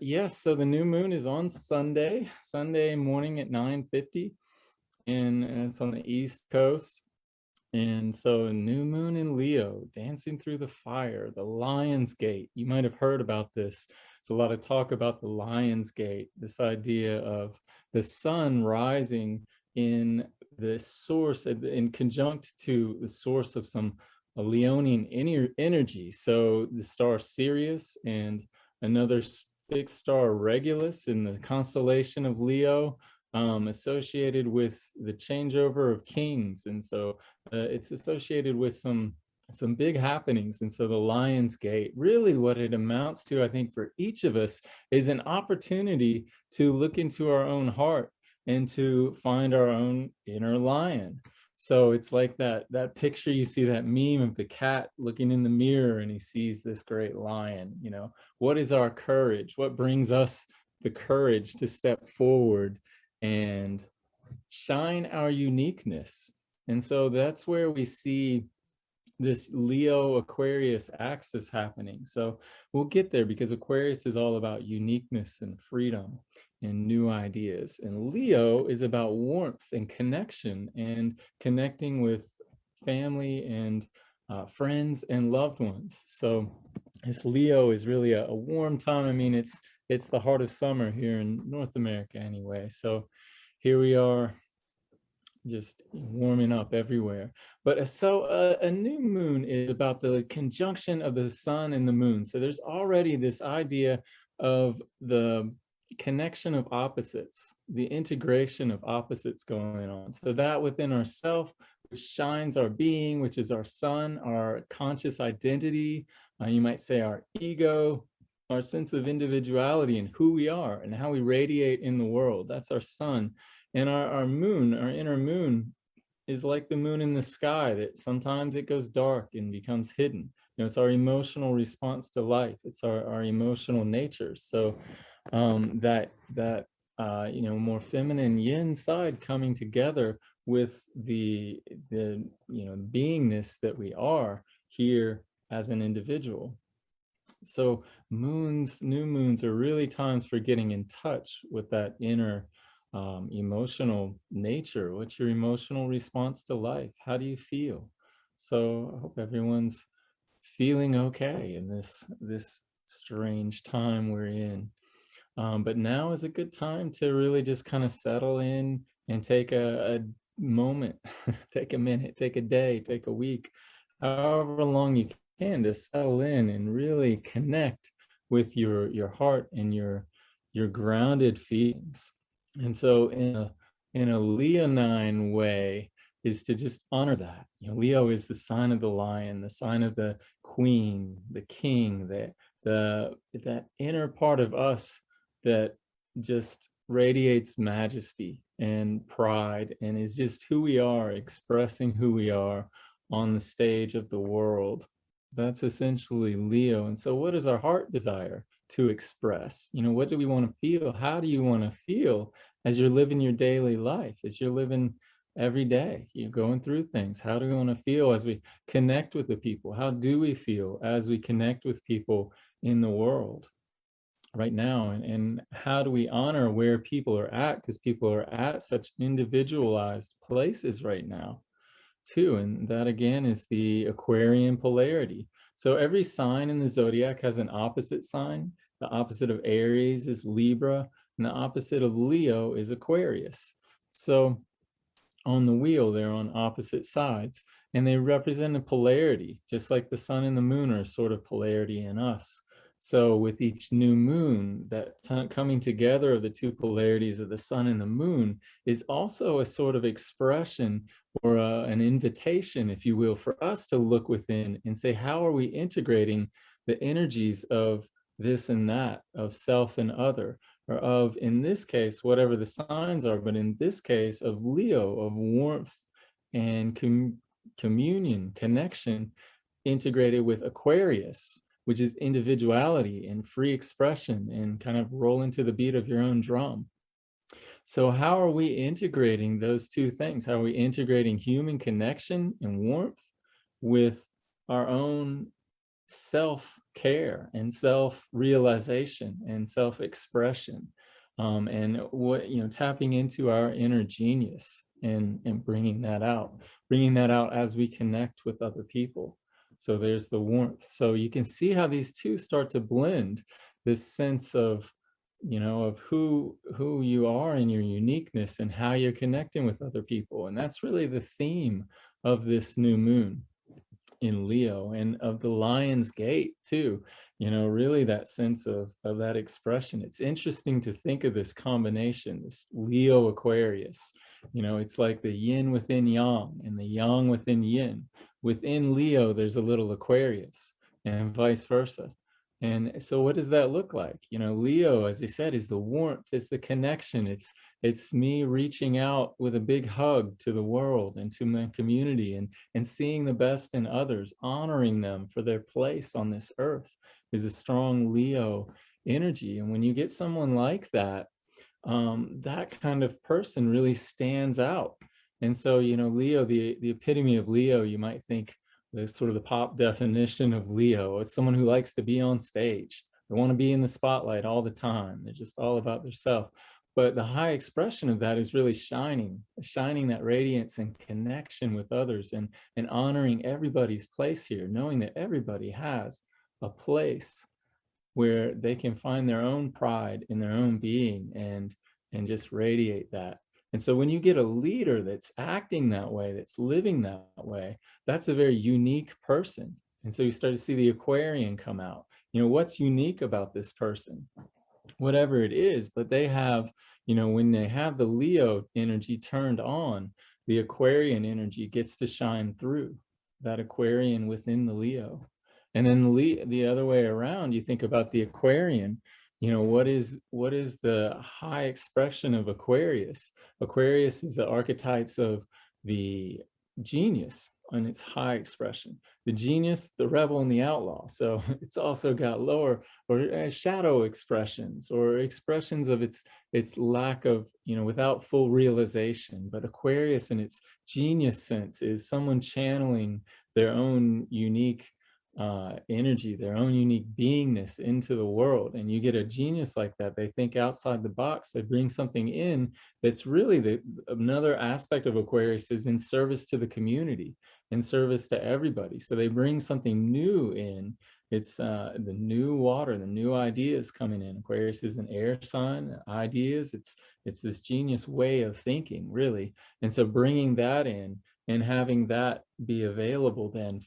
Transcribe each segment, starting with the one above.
Yes, so the new moon is on Sunday morning at 9:50, and it's on the East Coast. And so a new moon in Leo, dancing through the fire, the Lion's Gate. You might have heard about this. It's a lot of talk about the Lion's Gate, this idea of the sun rising in the source, in conjunct to the source of some Leonian energy. So the star Sirius and another fixed star Regulus in the constellation of Leo, associated with the changeover of kings. And so it's associated with some big happenings. And so the Lion's Gate, really what it amounts to, I think, for each of us is an opportunity to look into our own heart and to find our own inner lion. So it's like that picture, you see that meme of the cat looking in the mirror and he sees this great lion. You know, what is our courage? What brings us the courage to step forward and shine our uniqueness? And so that's where we see this Leo Aquarius axis happening. So we'll get there, because Aquarius is all about uniqueness and freedom and new ideas. And Leo is about warmth and connection, and connecting with family and friends and loved ones. So this Leo is really a warm time. I mean, it's the heart of summer here in North America anyway. So here we are, just warming up everywhere. But so a new moon is about the conjunction of the sun and the moon. So there's already this idea of the connection of opposites, the integration of opposites going on. So that within ourself, which shines our being, which is our sun, our conscious identity, you might say our ego, our sense of individuality and who we are and how we radiate in the world. That's our sun. And our moon, our inner moon, is like the moon in the sky, that sometimes it goes dark and becomes hidden. You know, it's our emotional response to life. It's our emotional nature. So that you know, more feminine yin side coming together with the you know, beingness that we are here as an individual. So new moons are really times for getting in touch with that inner emotional nature. What's your emotional response to life? How do you feel? So I hope everyone's feeling okay in this strange time we're in. But now is a good time to really just kind of settle in and take a moment, take a minute, take a day, take a week, however long you can, to settle in and really connect with your heart and your grounded feelings. And so in a Leonine way is to just honor that. You know, Leo is the sign of the lion, the sign of the queen, the king, that inner part of us that just radiates majesty and pride and is just who we are, expressing who we are on the stage of the world. That's essentially Leo. And so what is our heart desire to express? You know, what do we want to feel? How do you want to feel as you're living your daily life, as you're living every day, you're going through things? How do we want to feel as we connect with the people? How do we feel as we connect with people in the world right now? And how do we honor where people are at? Because people are at such individualized places right now too. And that again is the Aquarian polarity. So every sign in the zodiac has an opposite sign. The opposite of Aries is Libra, and the opposite of Leo is Aquarius. So on the wheel, they're on opposite sides, and they represent a polarity, just like the sun and the moon are sort of polarity in us. So with each new moon, that coming together of the two polarities of the sun and the moon is also a sort of expression or an invitation, if you will, for us to look within and say, how are we integrating the energies of this and that, of self and other, or of, in this case, whatever the signs are, but in this case of Leo, of warmth and communion, connection, integrated with Aquarius, which is individuality and free expression and kind of rolling to the beat of your own drum. So how are we integrating those two things? How are we integrating human connection and warmth with our own self self-care and self-realization and self-expression, and what, tapping into our inner genius and bringing that out as we connect with other people. So there's the warmth. So you can see how these two start to blend, this sense of, of who you are and your uniqueness and how you're connecting with other people. And that's really the theme of this new moon in Leo, and of the Lion's Gate too. Really that sense of that expression. It's interesting to think of this combination, this Leo Aquarius. It's like the yin within yang and the yang within yin. Within Leo, there's a little Aquarius, and vice versa. And so what does that look like? Leo, as I said, is the warmth, it's the connection, it's me reaching out with a big hug to the world and to my community, and seeing the best in others, honoring them for their place on this earth, is a strong Leo energy. And when you get someone like that, that kind of person really stands out. And so, Leo, the epitome of Leo, you might think the sort of the pop definition of Leo is someone who likes to be on stage. They want to be in the spotlight all the time. They're just all about themselves. But the high expression of that is really shining that radiance and connection with others, and honoring everybody's place here, knowing that everybody has a place where they can find their own pride in their own being, and just radiate that. And so when you get a leader that's acting that way, that's living that way, that's a very unique person. And so you start to see the Aquarian come out. What's unique about this person? Whatever it is, but they have, when they have the Leo energy turned on, the Aquarian energy gets to shine through, that Aquarian within the Leo. And then the other way around, you think about the Aquarian, what is the high expression of Aquarius? Aquarius is the archetypes of the genius and its high expression. The genius, the rebel, and the outlaw. So it's also got lower or shadow expressions, or expressions of its lack of, without full realization. But Aquarius in its genius sense is someone channeling their own unique energy, their own unique beingness into the world. And you get a genius like that, they think outside the box, they bring something in that's really another aspect of Aquarius is in service to the community, in service to everybody. So they bring something new in. It's the new water, the new ideas coming in. Aquarius is an air sign, ideas, it's this genius way of thinking, really. And so bringing that in and having that be available then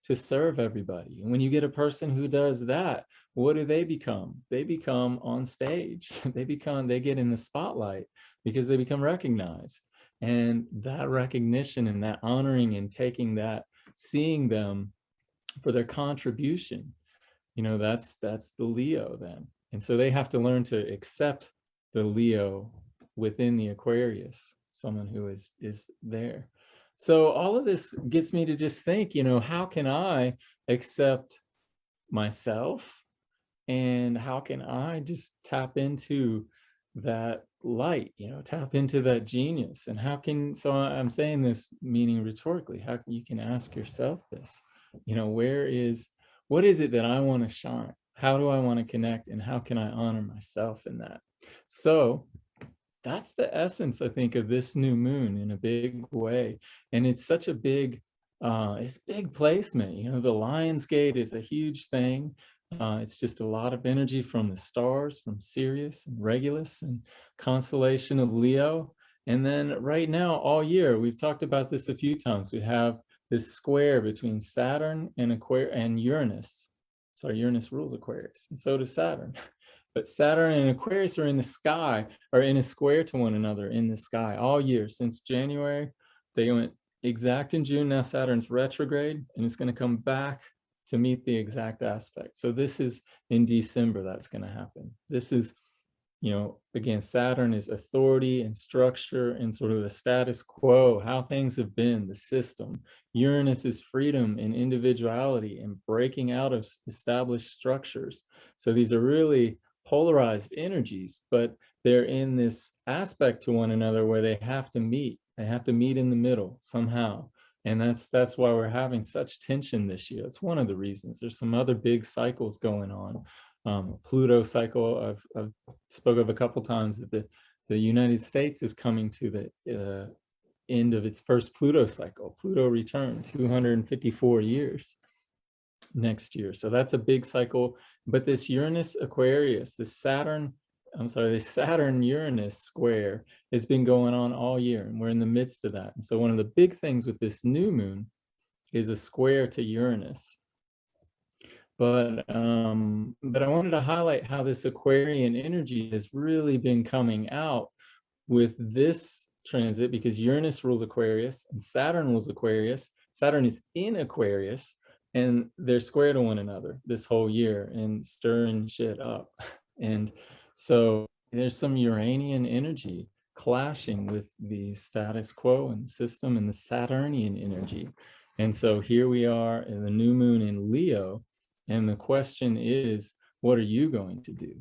to serve everybody. And when you get a person who does that, what do they become? They become on stage. They get in the spotlight because they become recognized. And that recognition and that honoring and taking that, seeing them for their contribution, that's the Leo then. And so they have to learn to accept the Leo within the Aquarius, someone who is there. So all of this gets me to just think, how can I accept myself, and how can I just tap into that light, tap into that genius? And so I'm saying this meaning rhetorically, how you can ask yourself this, what is it that I want to shine? How do I want to connect, and how can I honor myself in that? So that's the essence, I think, of this new moon in a big way. And it's such a big, it's big placement. The Lion's Gate is a huge thing. It's just a lot of energy from the stars, from Sirius and Regulus and constellation of Leo. And then right now, all year, we've talked about this a few times, we have this square between Saturn and Uranus. Sorry, Uranus rules Aquarius, and so does Saturn. But Saturn and Aquarius are in the sky, are in a square to one another in the sky all year. Since January, they went exact in June. Now Saturn's retrograde, and it's going to come back to meet the exact aspect. So this is in December that's going to happen. This is, again, Saturn is authority and structure and sort of the status quo, how things have been, the system. Uranus is freedom and individuality and breaking out of established structures. So these are really polarized energies, but they're in this aspect to one another where they have to meet. They have to meet in the middle somehow. And that's why we're having such tension this year. That's one of the reasons. There's some other big cycles going on. Pluto cycle, I've spoke of a couple times, that the United States is coming to the end of its first Pluto cycle. Pluto return, 254 years next year. So that's a big cycle. But this Uranus Aquarius, this Saturn Uranus square has been going on all year, and we're in the midst of that. And so one of the big things with this new moon is a square to Uranus. But I wanted to highlight how this Aquarian energy has really been coming out with this transit, because Uranus rules Aquarius and Saturn rules Aquarius. Saturn is in Aquarius, and they're square to one another this whole year and stirring shit up. And so there's some Uranian energy clashing with the status quo and system and the Saturnian energy. And so here we are in the new moon in Leo, and the question is, what are you going to do?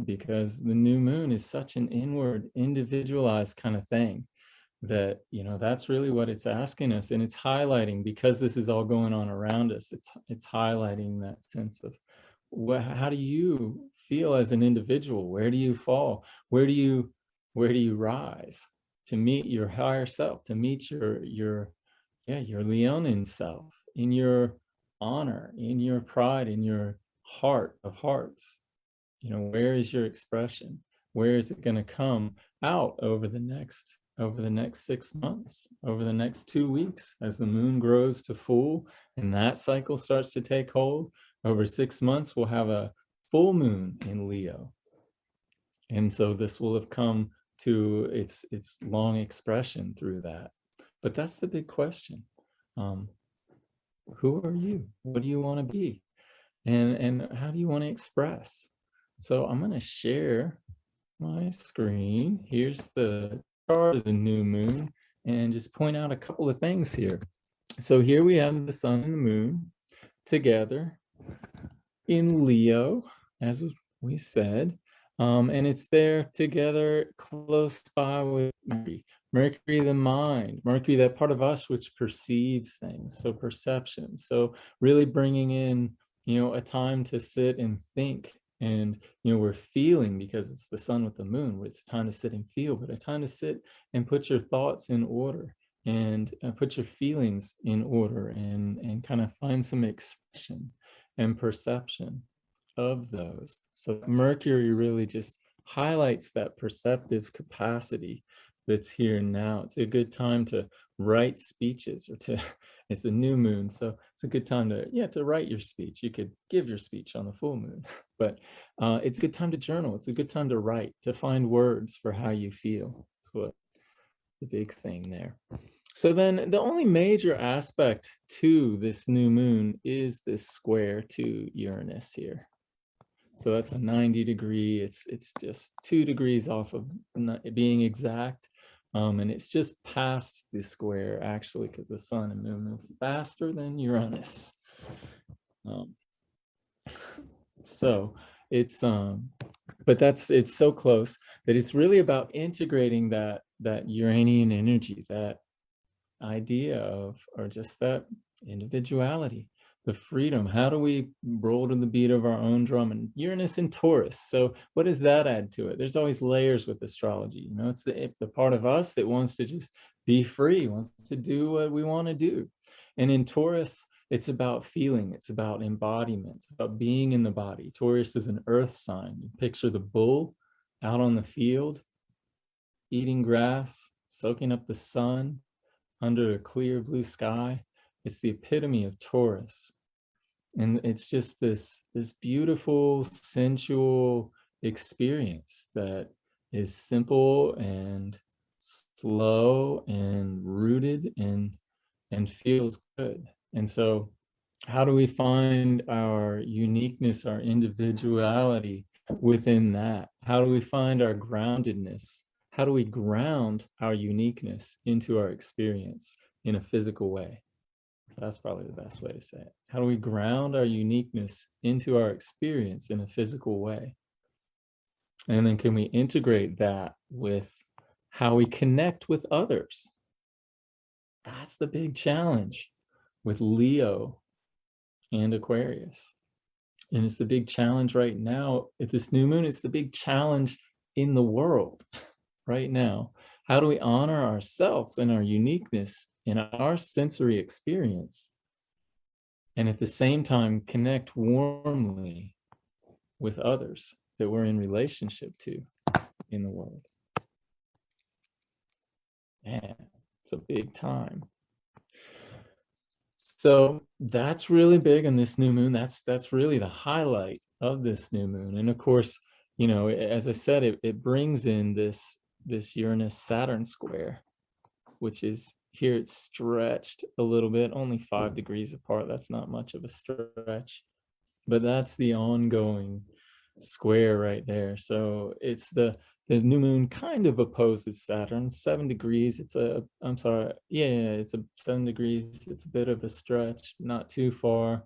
Because the new moon is such an inward, individualized kind of thing that, you know, that's really what it's asking us. And it's highlighting, because this is all going on around us, it's highlighting that sense of how do you feel as an individual? Where do you fall? Where do you rise to meet your higher self, to meet your Leonin self, in your honor, in your pride, in your heart of hearts? You know, where is your expression? Where is it going to come out over the next 6 months, over the next 2 weeks, as the moon grows to full and that cycle starts to take hold? Over 6 months, we'll have a full moon in Leo. And so this will have come to its long expression through that. But that's the big question. Who are you? What do you want to be? And how do you want to express? So I'm going to share my screen. Here's the chart of the new moon, and just point out a couple of things here. So here we have the sun and the moon together in Leo, as we said, and it's there together close by with Mercury. Mercury, the mind, Mercury, that part of us which perceives things, so perception. So really bringing in, you know, a time to sit and think. And, you know, we're feeling, because it's the sun with the moon, where it's a time to sit and feel, but a time to sit and put your thoughts in order, and put your feelings in order, and kind of find some expression and perception of those. So Mercury really just highlights that perceptive capacity that's here now. It's a good time to write speeches, or to, it's a new moon, so it's a good time to write your speech. You could give your speech on the full moon, but it's a good time to journal. It's a good time to write, to find words for how you feel. That's what the big thing there. So then the only major aspect to this new moon is this square to Uranus here. So that's a 90-degree. It's just 2 degrees off of being exact. And it's just past the square, actually, because the sun and moon move faster than Uranus. So it's but it's so close that it's really about integrating that Uranian energy, that idea of, or just that individuality, the freedom. How do we roll to the beat of our own drum? And Uranus in Taurus. So what does that add to it? There's always layers with astrology. You know, it's the part of us that wants to just be free, wants to do what we want to do. And in Taurus, it's about feeling. It's about embodiment. It's about being in the body. Taurus is an earth sign. You picture the bull out on the field, eating grass, soaking up the sun under a clear blue sky. It's the epitome of Taurus. And it's just this beautiful, sensual experience that is simple and slow and rooted and feels good. And so how do we find our uniqueness, our individuality within that? How do we find our groundedness? How do we ground our uniqueness into our experience in a physical way? That's probably the best way to say it. How do we ground our uniqueness into our experience in a physical way? And then can we integrate that with how we connect with others? That's the big challenge with Leo and Aquarius. And it's the big challenge right now at this new moon. It's the big challenge in the world right now. How do we honor ourselves and our uniqueness in our sensory experience, and at the same time connect warmly with others that we're in relationship to in the world? Man, it's a big time. So that's really big on this new moon. That's really the highlight of this new moon. And of course, you know, as I said, it brings in this Uranus Saturn square, which is here. It's stretched a little bit, only 5 degrees apart. That's not much of a stretch, but that's the ongoing square right there. So it's the new moon kind of opposes Saturn 7 degrees. It's a, I'm sorry, yeah, it's a 7 degrees. It's a bit of a stretch, not too far.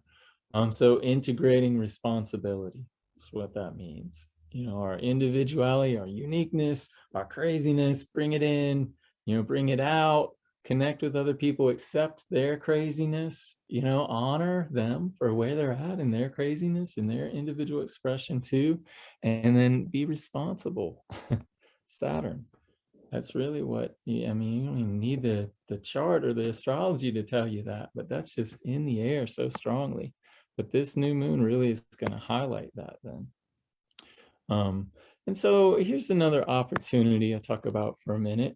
So integrating responsibility is what that means. You know, our individuality, our uniqueness, our craziness, bring it in, you know, bring it out, connect with other people, accept their craziness, you know, honor them for where they're at in their craziness and their individual expression too, and then be responsible. Saturn. That's really what, I mean, you don't even need the chart or the astrology to tell you that, but that's just in the air so strongly. But this new moon really is going to highlight that then. And so here's another opportunity I'll talk about for a minute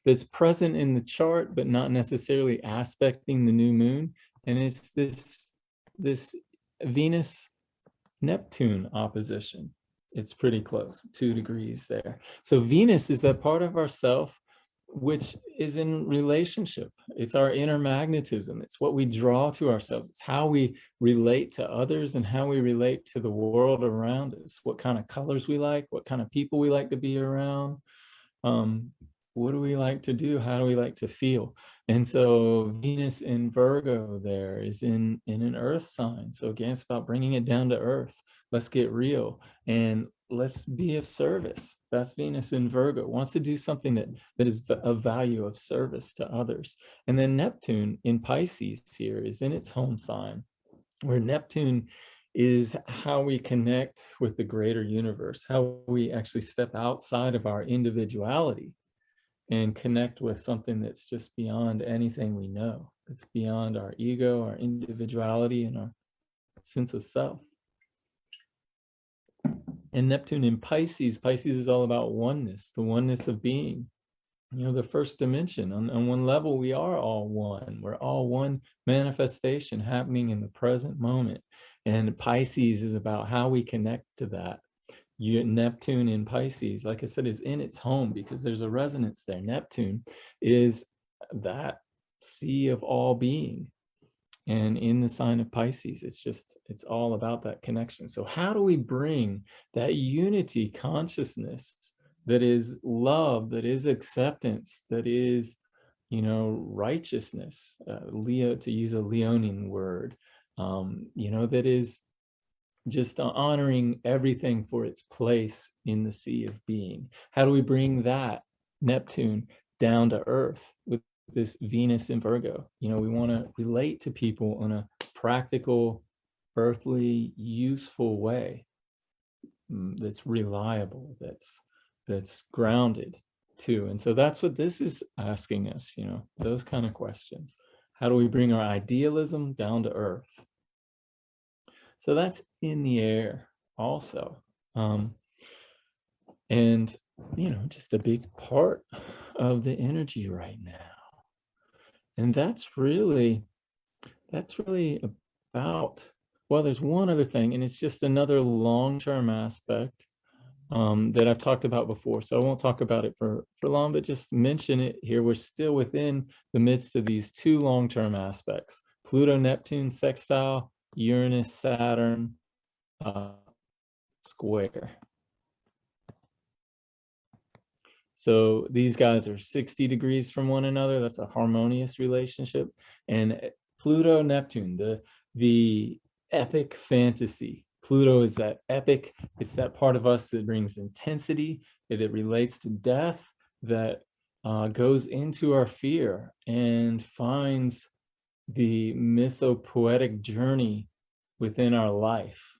that's present in the chart, but not necessarily aspecting the new moon. And it's this Venus Neptune opposition. It's pretty close, 2 degrees there. So Venus is that part of ourself which is in relationship. It's our inner magnetism. It's what we draw to ourselves. It's how we relate to others and how we relate to the world around us. What kind of colors we like, what kind of people we like to be around. What do we like to do? How do we like to feel? And so Venus in Virgo there is in an earth sign. So again, it's about bringing it down to earth. Let's get real and let's be of service. That's Venus in Virgo. Wants to do something that is of value, of service to others. And then Neptune in Pisces here is in its home sign, where Neptune is how we connect with the greater universe, how we actually step outside of our individuality and connect with something that's just beyond anything we know. It's beyond our ego, our individuality, and our sense of self. And Neptune in Pisces, Pisces is all about oneness, the oneness of being. You know, the first dimension. On one level, we are all one. We're all one manifestation happening in the present moment. And Pisces is about how we connect to that. Neptune in Pisces, like I said, is in its home because there's a resonance there. Neptune is that sea of all being. And in the sign of Pisces, it's all about that connection. So how do we bring that unity consciousness that is love, that is acceptance, that is, you know, righteousness, Leo, to use a Leonian word, you know, that is just honoring everything for its place in the sea of being? How do we bring that Neptune down to earth with this Venus in Virgo? You know, we want to relate to people in a practical, earthly, useful way that's reliable, that's grounded too. And so that's what this is asking us, you know, those kind of questions. How do we bring our idealism down to earth? So that's in the air also. And, you know, just a big part of the energy right now. And that's really about, well, there's one other thing, and it's just another long-term aspect that I've talked about before. So I won't talk about it for long, but just mention it here. We're still within the midst of these two long-term aspects: Pluto Neptune sextile, Uranus Saturn square. So these guys are 60 degrees from one another. That's a harmonious relationship. And Pluto Neptune, the epic fantasy. Pluto is that epic. It's that part of us that brings intensity, that it relates to death, that goes into our fear and finds the mythopoetic journey within our life.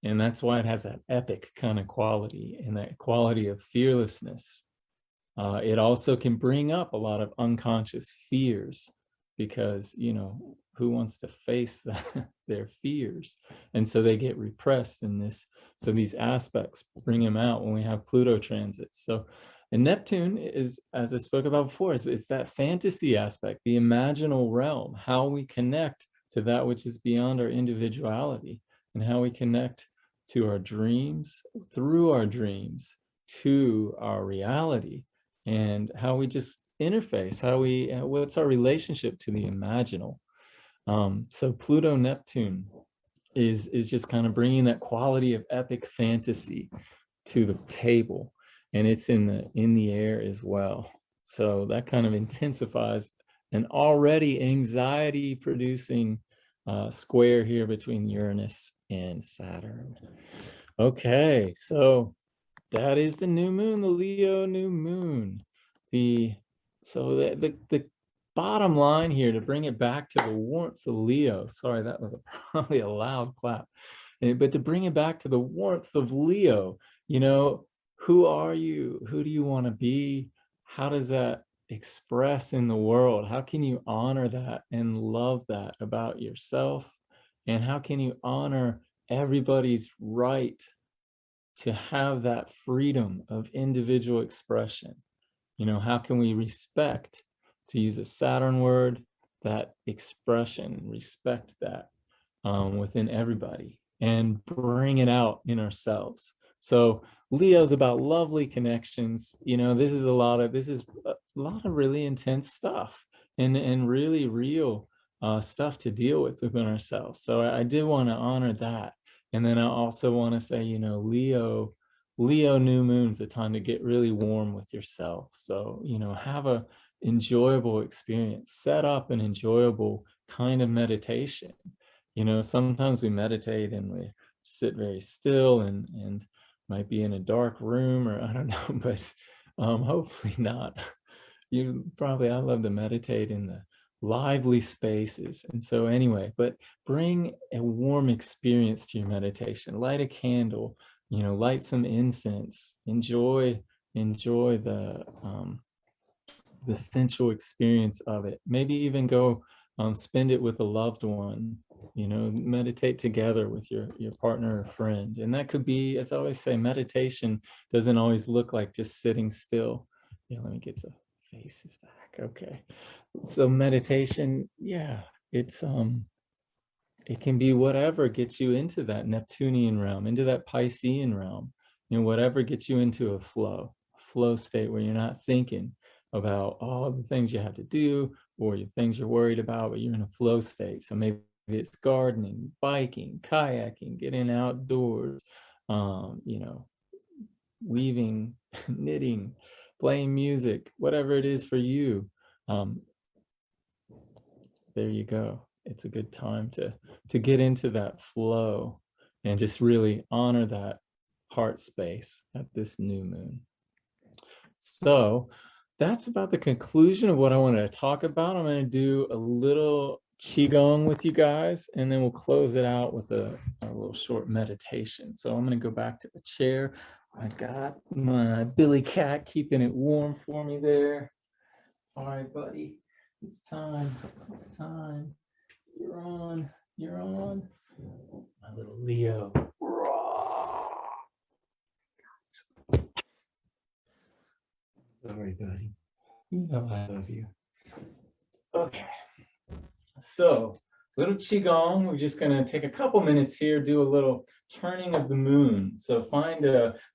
And that's why it has that epic kind of quality and that quality of fearlessness. It also can bring up a lot of unconscious fears because, you know, who wants to face their fears? And so they get repressed in this. So these aspects bring them out when we have Pluto transits. So, and Neptune is, as I spoke about before, it's that fantasy aspect, the imaginal realm, how we connect to that which is beyond our individuality, and how we connect to our dreams, through our dreams, to our reality, and how we just interface, how we, what's our relationship to the imaginal. So Pluto Neptune is just kind of bringing that quality of epic fantasy to the table, and it's in the air as well. So that kind of intensifies an already anxiety producing square here between Uranus and Saturn. Okay, so that is the new moon, the Leo new moon. The bottom line here, to bring it back to the warmth of Leo. Sorry, that was probably a loud clap. But to bring it back to the warmth of Leo, you know, who are you? Who do you want to be? How does that express in the world? How can you honor that and love that about yourself? And how can you honor everybody's right to have that freedom of individual expression? You know, how can we respect, to use a Saturn word, that expression, respect that within everybody and bring it out in ourselves? So Leo's about lovely connections. You know, this is a lot of really intense stuff and really real stuff to deal with within ourselves. So I did want to honor that. And then I also want to say, you know, Leo new moon's a time to get really warm with yourself. So, you know, have a enjoyable experience, set up an enjoyable kind of meditation. You know, sometimes we meditate and we sit very still and might be in a dark room, or I don't know, but hopefully not. I love to meditate in the lively spaces. And so anyway, but bring a warm experience to your meditation. Light a candle, you know, light some incense, enjoy the sensual experience of it. Maybe even go spend it with a loved one, you know, meditate together with your partner or friend. And that could be, as I always say, meditation doesn't always look like just sitting still. Yeah, let me get the faces back. Okay. So meditation, yeah, it can be whatever gets you into that Neptunian realm, into that Piscean realm, you know, whatever gets you into a flow state where you're not thinking about all the things you have to do or the things you're worried about, but you're in a flow state. So maybe it's gardening, biking, kayaking, getting outdoors, you know, weaving, knitting, playing music, whatever it is for you. There you go. It's a good time to get into that flow and just really honor that heart space at this new moon. So that's about the conclusion of what I wanted to talk about. I'm going to do a little Qigong with you guys, and then we'll close it out with a little short meditation. So I'm going to go back to the chair. I got my Billy Cat keeping it warm for me there. All right, buddy. It's time. It's time. You're on. You're on. My little Leo. Sorry, buddy. You know I love you. Okay. So, little Qigong. We're just going to take a couple minutes here, do a little turning of the moon. So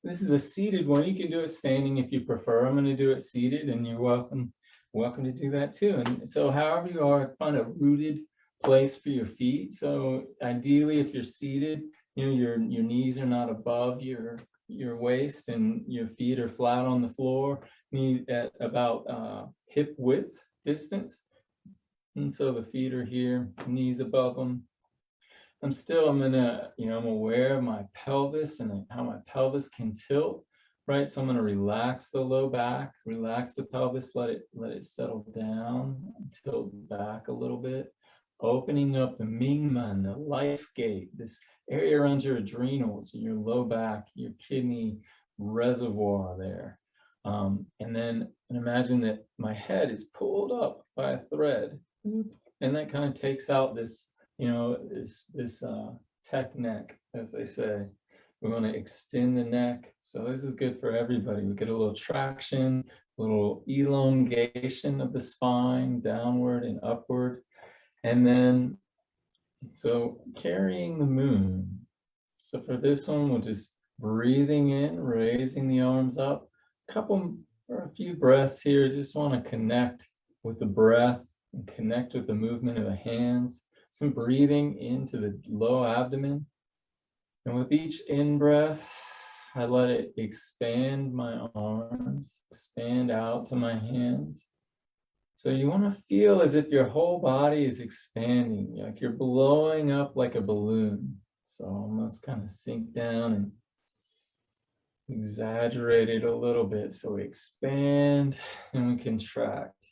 this is a seated one. You can do it standing if you prefer. I'm going to do it seated, and you're welcome to do that too. And so however you are, find a rooted place for your feet. So ideally, if you're seated, you know, your knees are not above your waist and your feet are flat on the floor, knees at about hip width distance. And so the feet are here, knees above them. I'm aware of my pelvis and how my pelvis can tilt. right? So I'm going to relax the low back, relax the pelvis, let it settle down, tilt back a little bit, opening up the Mingmen, the life gate, this area around your adrenals, your low back, your kidney reservoir there. And then imagine that my head is pulled up by a thread, and that kind of takes out this, this tech neck, as they say. We want to extend the neck. So this is good for everybody. We get a little traction, a little elongation of the spine, downward and upward. And then, so carrying the moon. So for this one, we'll just breathing in, raising the arms up. A few breaths here. Just want to connect with the breath and connect with the movement of the hands. Some breathing into the low abdomen. And with each in-breath, I let it expand my arms, expand out to my hands. So you want to feel as if your whole body is expanding, like you're blowing up like a balloon. So almost kind of sink down and exaggerate it a little bit. So we expand and we contract.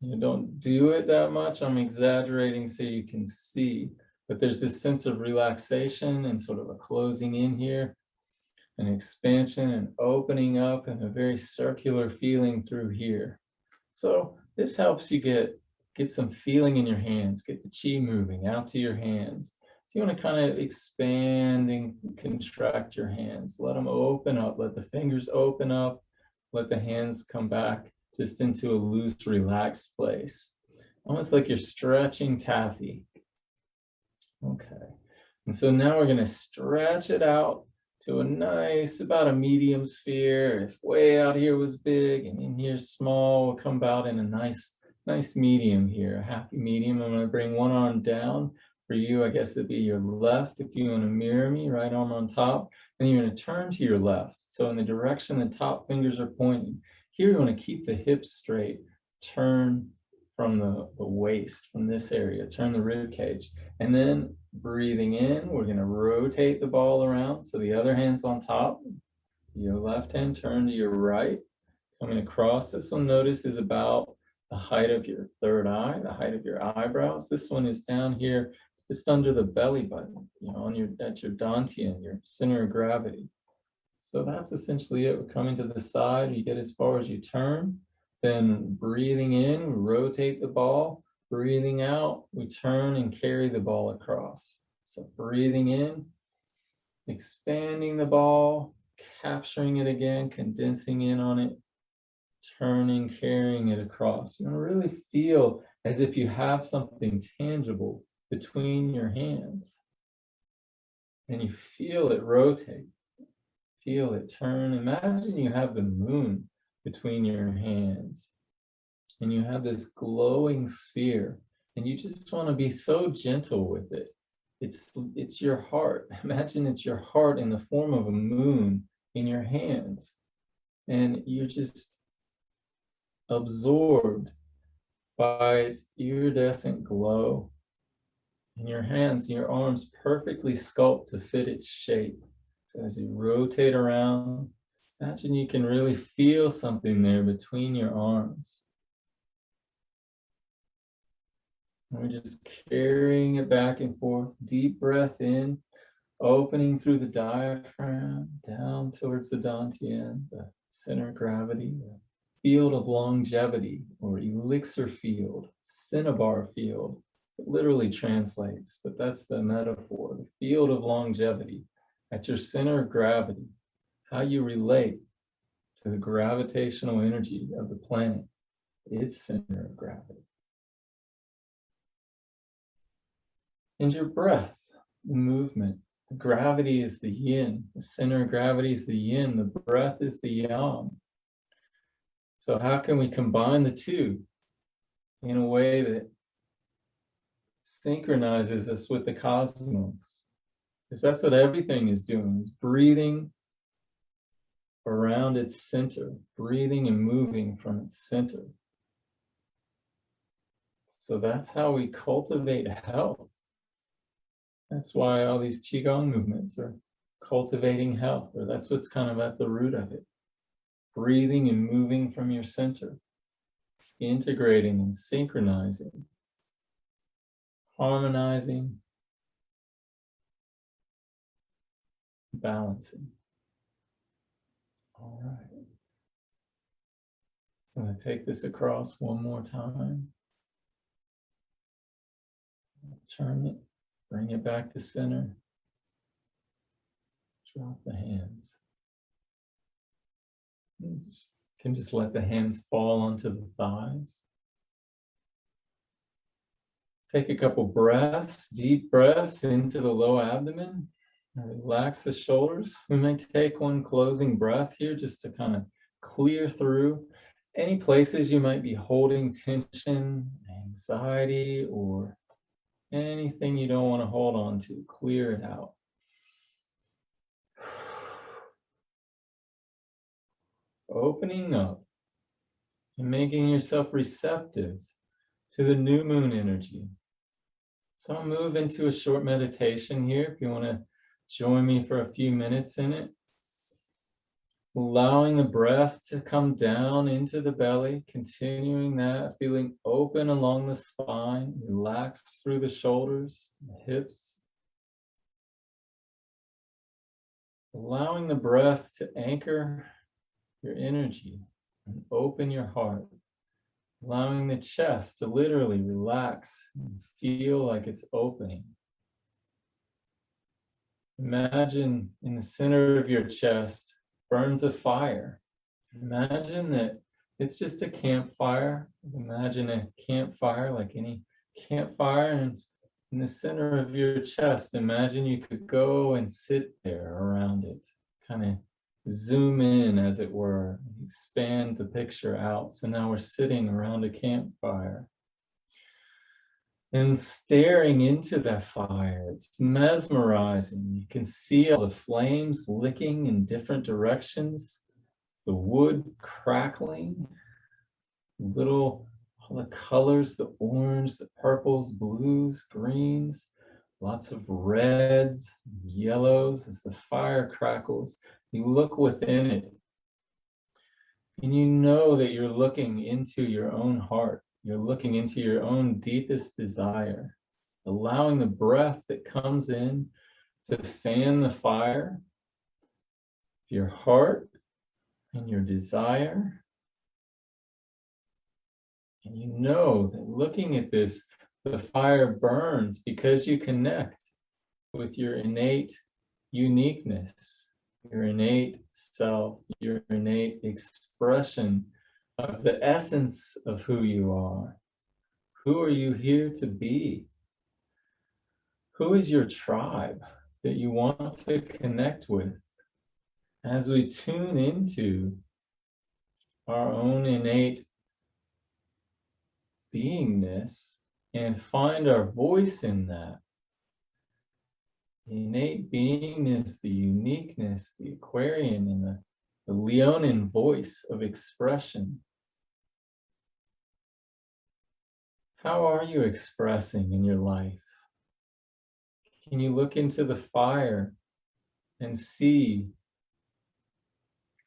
You don't do it that much. I'm exaggerating so you can see. But there's this sense of relaxation and sort of a closing in here, an expansion and opening up, and a very circular feeling through here. So this helps you get some feeling in your hands, get the chi moving out to your hands. So you want to kind of expand and contract your hands. Let them open up, let the fingers open up, let the hands come back just into a loose, relaxed place. Almost like you're stretching taffy. Okay, and so now we're going to stretch it out to a nice, about a medium sphere. If way out here was big and in here small, we'll come about in a nice medium here, a happy medium. I'm going to bring one arm down. For you, I guess it'd be your left. If you want to mirror me, right arm on top, and you're going to turn to your left. So in the direction the top fingers are pointing. Here you want to keep the hips straight, turn from the waist, from this area, turn the rib cage. And then breathing in, we're going to rotate the ball around. So the other hand's on top, your left hand turn to your right, coming across. This one, notice, is about the height of your third eye, the height of your eyebrows. This one is down here, just under the belly button, at your dantian, your center of gravity. So that's essentially it. We're coming to the side, you get as far as you turn. Then breathing in, we rotate the ball. Breathing out, we turn and carry the ball across. So breathing in, expanding the ball, capturing it again, condensing in on it, turning, carrying it across. You want to really feel as if you have something tangible between your hands. And you feel it rotate, feel it turn. Imagine you have the moon between your hands and you have this glowing sphere and you just want to be so gentle with it. It's your heart. Imagine it's your heart in the form of a moon in your hands, and you're just absorbed by its iridescent glow. And your hands and your arms perfectly sculpt to fit its shape. So as you rotate around, imagine you can really feel something there between your arms. And we're just carrying it back and forth. Deep breath in, opening through the diaphragm, down towards the dantian, the center of gravity, the field of longevity, or elixir field, cinnabar field. It literally translates, but that's the metaphor, the field of longevity. At your center of gravity, how you relate to the gravitational energy of the planet, its center of gravity. And your breath, the movement. The gravity is the yin, the center of gravity is the yin, the breath is the yang. So how can we combine the two in a way that synchronizes us with the cosmos? Because that's what everything is doing, is breathing around its center, breathing and moving from its center. So that's how we cultivate health. That's why all these Qigong movements are cultivating health, or that's what's kind of at the root of it. Breathing and moving from your center, integrating and synchronizing, harmonizing, balancing. All right. I'm going to take this across one more time. Turn it, bring it back to center. Drop the hands. You can just let the hands fall onto the thighs. Take a couple breaths, deep breaths into the low abdomen. Relax the shoulders. We may take one closing breath here just to kind of clear through any places you might be holding tension, anxiety, or anything you don't want to hold on to. Clear it out. Opening up and making yourself receptive to the new moon energy. So I'll move into a short meditation here if you want to join me for a few minutes in it. Allowing the breath to come down into the belly, continuing that, feeling open along the spine, relaxed through the shoulders, the hips. Allowing the breath to anchor your energy and open your heart. Allowing the chest to literally relax and feel like it's opening. Imagine in the center of your chest burns a fire. Imagine that it's just a campfire. Imagine a campfire like any campfire, and in the center of your chest, imagine you could go and sit there around it, kind of zoom in, as it were, expand the picture out. So now we're sitting around a campfire and staring into that fire. It's mesmerizing. You can see all the flames licking in different directions, the wood crackling, all the colors, the orange, the purples, blues, greens, lots of reds, yellows as the fire crackles. You look within it, and you know that you're looking into your own heart. You're looking into your own deepest desire, allowing the breath that comes in to fan the fire, your heart and your desire. And you know that looking at this, the fire burns because you connect with your innate uniqueness, your innate self, your innate expression of the essence of who you are. Who are you here to be? Who is your tribe that you want to connect with? As we tune into our own innate beingness and find our voice in that. The innate beingness, the uniqueness, the Aquarian and the Leonin voice of expression. How are you expressing in your life? Can you look into the fire and see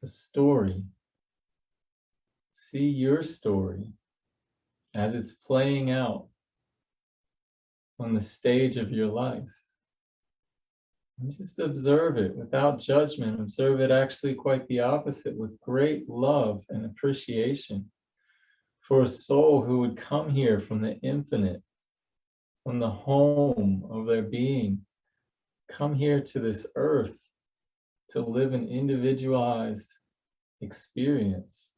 a story? See your story as it's playing out on the stage of your life. And just observe it without judgment. Observe it actually quite the opposite, with great love and appreciation for a soul who would come here from the infinite, from the home of their being, come here to this earth to live an individualized experience.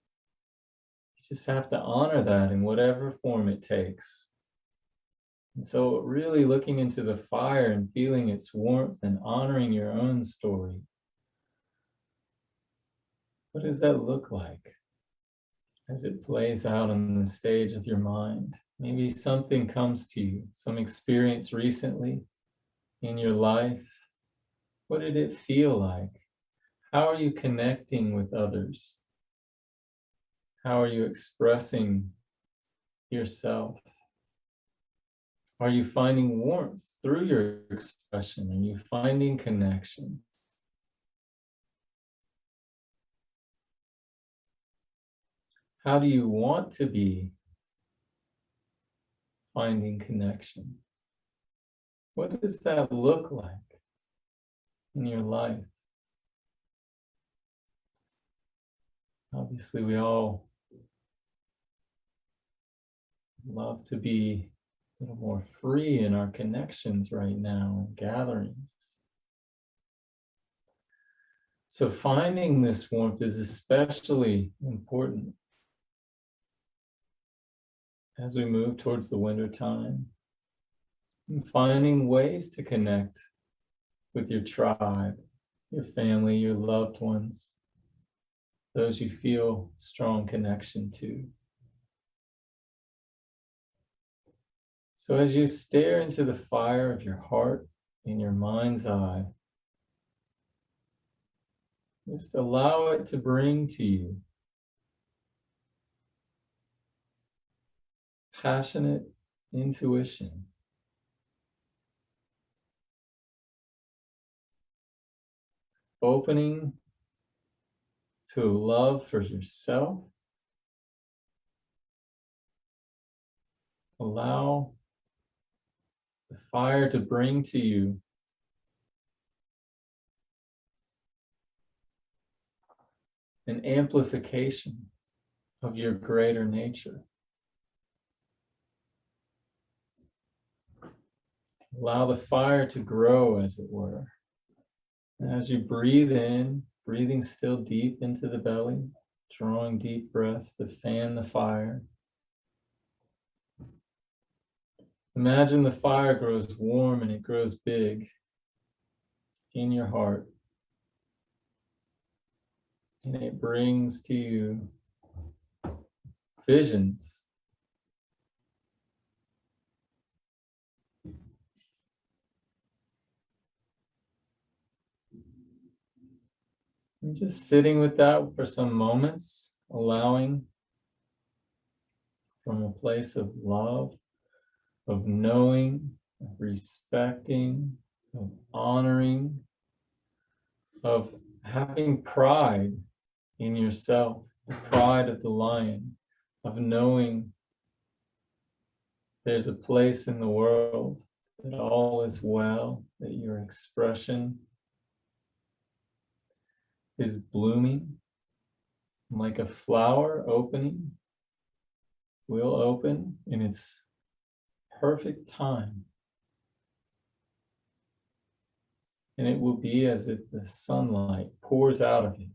You just have to honor that in whatever form it takes. And so really looking into the fire and feeling its warmth and honoring your own story. What does that look like as it plays out on the stage of your mind? Maybe something comes to you, some experience recently in your life. What did it feel like? How are you connecting with others? How are you expressing yourself? Are you finding warmth through your expression? Are you finding connection? How do you want to be finding connection? What does that look like in your life? Obviously, we all love to be a little more free in our connections right now and gatherings. So finding this warmth is especially important as we move towards the winter time, and finding ways to connect with your tribe, your family, your loved ones, those you feel strong connection to. So as you stare into the fire of your heart in your mind's eye, just allow it to bring to you passionate intuition, opening to love for yourself. Allow the fire to bring to you an amplification of your greater nature. Allow the fire to grow, as it were. And as you breathe in, breathing still deep into the belly, drawing deep breaths to fan the fire. Imagine the fire grows warm and it grows big in your heart. And it brings to you visions. And just sitting with that for some moments, allowing from a place of love, of knowing, of respecting, of honoring, of having pride in yourself, the pride of the lion, of knowing there's a place in the world, that all is well, that your expression is blooming like a flower opening, will open in its perfect time. And it will be as if the sunlight pours out of it.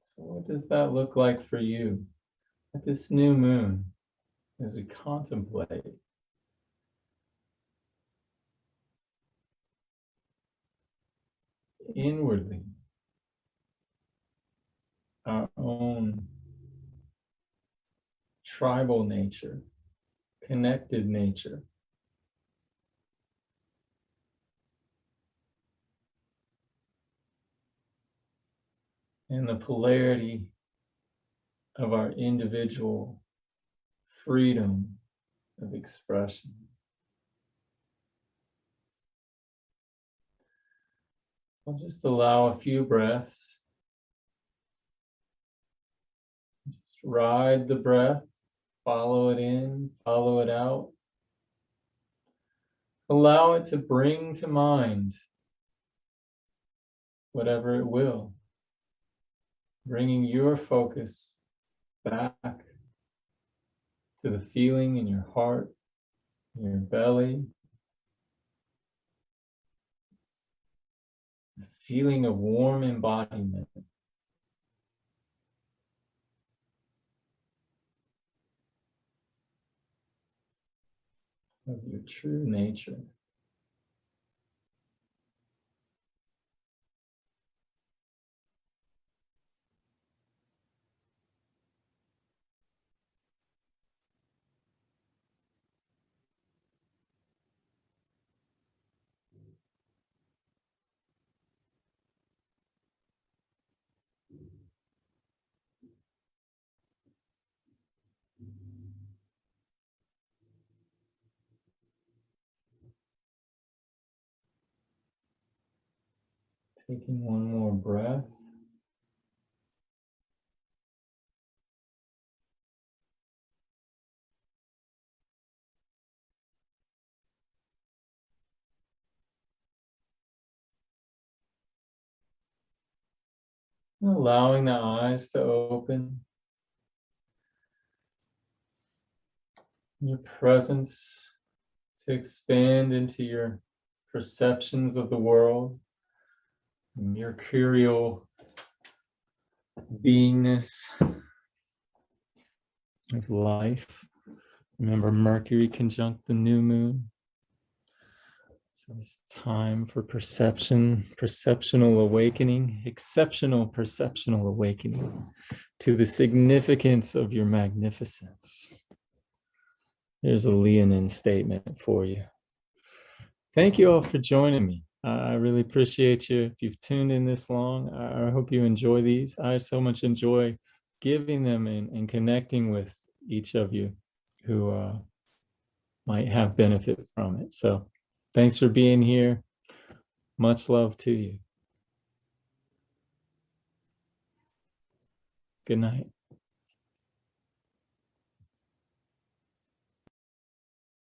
So what does that look like for you at this new moon as we contemplate inwardly our own tribal nature, connected nature? And the polarity of our individual freedom of expression. I'll just allow a few breaths. Just ride the breath, follow it in, follow it out. Allow it to bring to mind whatever it will, bringing your focus back to the feeling in your heart, in your belly, the feeling of warm embodiment. Of your true nature. Taking one more breath. Allowing the eyes to open. Your presence to expand into your perceptions of the world, mercurial beingness of life. Remember, Mercury conjunct the new moon. So it's time for perception, perceptional awakening, exceptional perceptional awakening to the significance of your magnificence. There's a Leonin statement for you. Thank you all for joining me. I really appreciate you. If you've tuned in this long, I hope you enjoy these. I so much enjoy giving them and connecting with each of you who might have benefit from it. So thanks for being here. Much love to you. Good night.